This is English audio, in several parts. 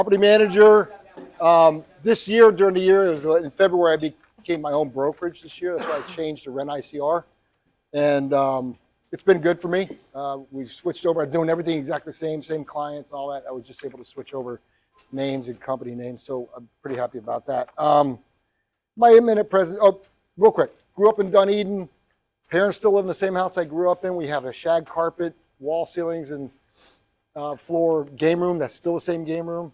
Property manager. This year, during the year, in February, I became my own brokerage this year. That's why I changed to RentICR. And it's been good for me. We've switched over. I'm doing everything exactly the same clients and all that. I was just able to switch over names and company names, so I'm pretty happy about that. My imminent present, real quick, grew up in Dunedin. Parents still live in the same house I grew up in. We have a shag carpet, wall ceilings, and floor game room. That's still the same game room.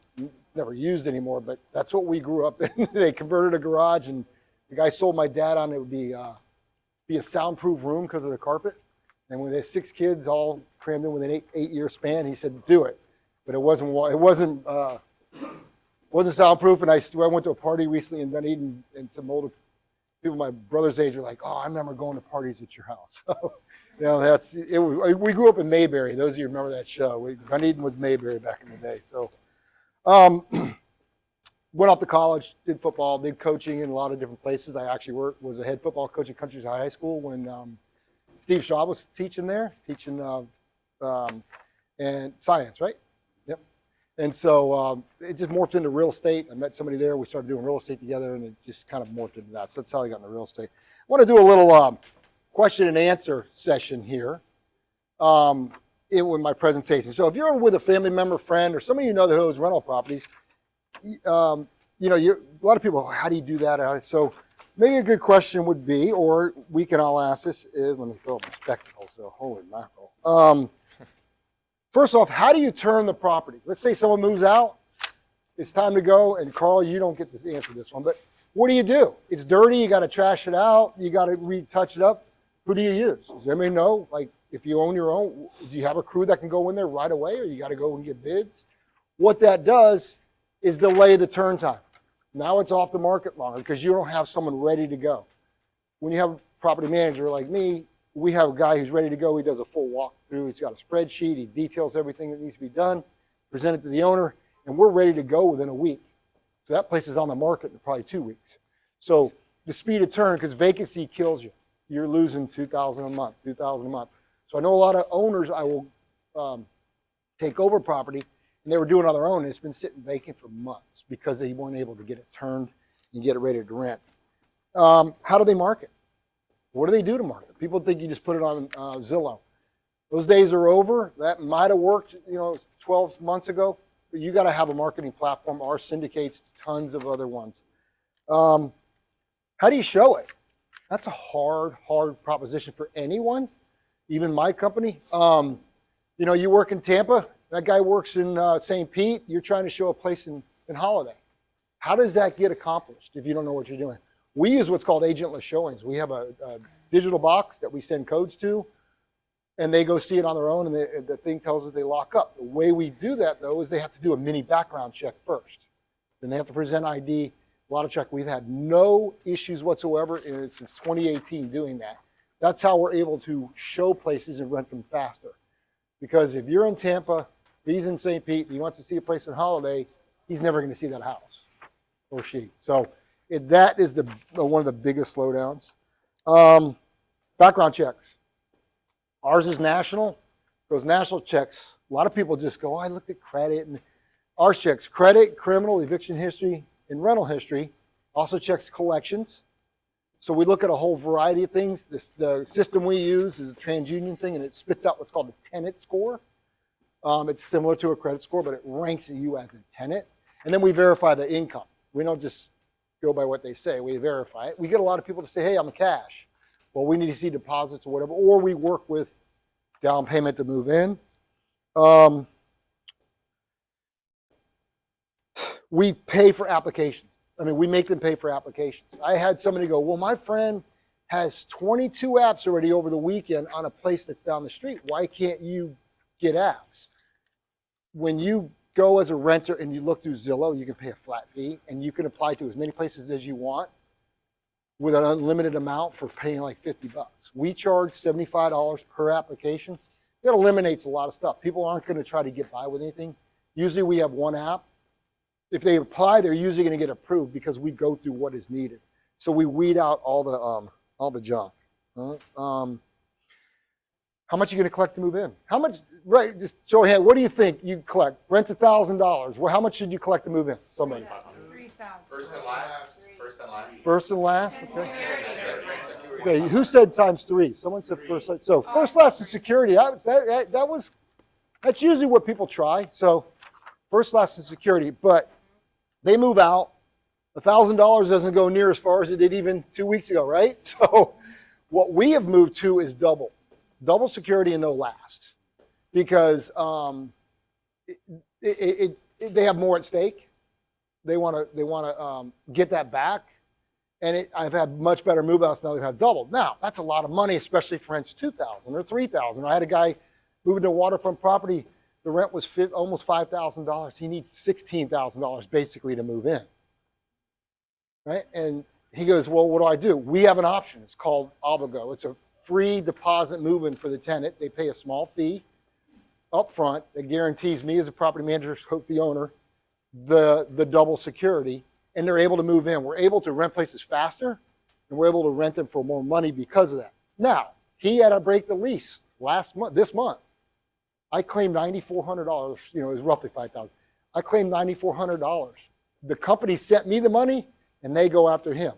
Never used anymore, but that's what we grew up in. They converted a garage, and the guy sold my dad on it would be a soundproof room because of the carpet. And when they had 6 kids all crammed in with an 8-year span, he said, "Do it." But it wasn't soundproof. And I went to a party recently in Dunedin, and some older people my brother's age are like, "Oh, I remember going to parties at your house." So, you know, we grew up in Mayberry. Those of you remember that show. Dunedin was Mayberry back in the day. So, went off to college, did football, did coaching in a lot of different places. I actually was a head football coach at Country High School when Steve Shaw was teaching and science, right? Yep. And so it just morphed into real estate. I met somebody there. We started doing real estate together, and it just kind of morphed into that. So that's how I got into real estate. I want to do a little question and answer session here with my presentation. So if you're with a family member, friend, or somebody you know that owns rental properties, a lot of people, how do you do that? So maybe a good question would be, or we can all ask this, is, let me throw up my spectacles, so holy mackerel. First off, how do you turn the property? Let's say someone moves out, it's time to go, and Carl, you don't get to answer this one, but what do? It's dirty, you got to trash it out, you got to retouch it up. Who do you use? Does anybody know? Like, if you own your own, do you have a crew that can go in there right away, or you got to go and get bids? What that does is delay the turn time. Now it's off the market longer because you don't have someone ready to go. When you have a property manager like me, we have a guy who's ready to go. He does a full walkthrough. He's got a spreadsheet. He details everything that needs to be done, present it to the owner, and we're ready to go within a week. So that place is on the market in probably 2 weeks. So the speed of turn, because vacancy kills you. You're losing $2,000 a month, $2,000 a month. So I know a lot of owners I will take over property, and they were doing it on their own, and it's been sitting vacant for months because they weren't able to get it turned and get it ready to rent. How do they market? What do they do to market? People think you just put it on Zillow. Those days are over. That might have worked, 12 months ago, but you got to have a marketing platform. Our syndicates tons of other ones. How do you show it? That's a hard proposition for anyone, even my company. You work in Tampa. That guy works in St. Pete. You're trying to show a place in Holiday. How does that get accomplished if you don't know what you're doing? We use what's called agentless showings. We have a digital box that we send codes to, and they go see it on their own, and the thing tells us they lock up. The way we do that, though, is they have to do a mini background check first. Then they have to present ID, a lot of check. We've had no issues whatsoever since 2018 doing that. That's how we're able to show places and rent them faster. Because if you're in Tampa, he's in St. Pete, and he wants to see a place in Holiday, he's never going to see that house or she. So that is one of the biggest slowdowns. Background checks. Ours is national. Those national checks, a lot of people just go, I looked at credit. And ours checks credit, criminal, eviction history, and rental history. Also checks collections. So we look at a whole variety of things. The system we use is a TransUnion thing, and it spits out what's called a tenant score. It's similar to a credit score, but it ranks you as a tenant. And then we verify the income. We don't just go by what they say. We verify it. We get a lot of people to say, hey, I'm a cash. Well, we need to see deposits or whatever, or we work with down payment to move in. We pay for applications. We make them pay for applications. I had somebody go, well, my friend has 22 apps already over the weekend on a place that's down the street. Why can't you get apps? When you go as a renter and you look through Zillow, you can pay a flat fee, and you can apply to as many places as you want with an unlimited amount for paying like $50. We charge $75 per application. That eliminates a lot of stuff. People aren't going to try to get by with anything. Usually we have one app. If they apply, they're usually going to get approved because we go through what is needed. So we weed out all the junk. How much are you going to collect to move in? How much, right, just show of hand, what do you think you collect? Rent's $1,000. Well, how much should you collect to move in? Somebody. 3,000. First and last. First and last. First and last? And Okay. security. Okay, who said times 3? Someone said first. So first, last, and security, that's usually what people try. So first, last, and security, but they move out. $1,000 doesn't go near as far as it did even 2 weeks ago, right? So what we have moved to is double security and no last, because they have more at stake. They want to get that back, and I've had much better move outs now. They've had double. Now that's a lot of money, especially for rents $2,000 or $3,000. I had a guy moving to a waterfront property. The rent was almost $5,000. He needs $16,000 basically to move in. Right? And he goes, well, what do I do? We have an option. It's called Obligo. It's a free deposit move-in for the tenant. They pay a small fee up front that guarantees me as a property manager, the owner, the double security, and they're able to move in. We're able to rent places faster, and we're able to rent them for more money because of that. Now, he had to break the lease this month. I claimed $9,400. It was roughly $5,000. I claimed $9,400. The company sent me the money, and they go after him.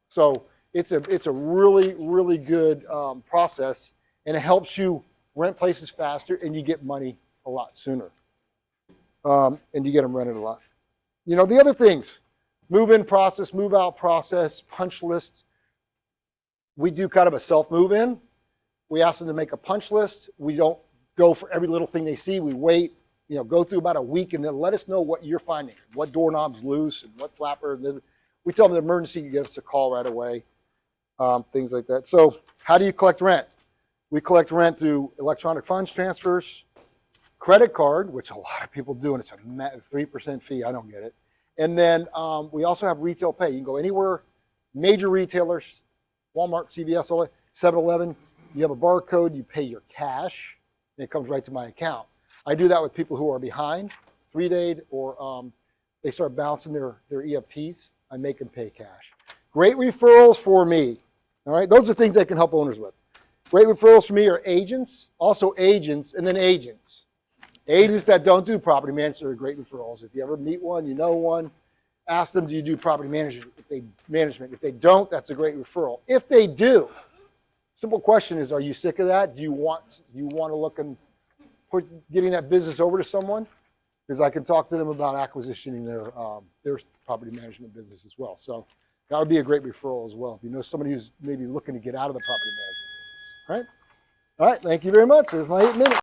So it's a really, really good process, and it helps you rent places faster, and you get money a lot sooner. And you get them rented a lot. The other things, move-in process, move-out process, punch lists. We do kind of a self-move-in. We ask them to make a punch list. We don't go for every little thing they see. We wait, go through about a week, and then let us know what you're finding, what doorknob's loose and what flapper. We tell them the emergency, you give us a call right away, things like that. So how do you collect rent? We collect rent through electronic funds transfers, credit card, which a lot of people do, and it's a 3% fee. I don't get it. And then we also have retail pay. You can go anywhere, major retailers, Walmart, CVS, all that, 7-Eleven. You have a barcode, you pay your cash, and it comes right to my account. I do that with people who are behind, 3-day, or they start bouncing their EFTs. I make them pay cash. Great referrals for me. All right, those are things I can help owners with. Great referrals for me are agents, also agents, and then agents. Agents that don't do property management are great referrals. If you ever meet one, you know one, ask them, do you do property management? If they don't, that's a great referral. If they do, simple question is, are you sick of that? Do you want to look and getting that business over to someone? Because I can talk to them about acquisitioning their property management business as well. So that would be a great referral as well. If you know somebody who's maybe looking to get out of the property management business. All right? All right, thank you very much. There's my 8 minutes.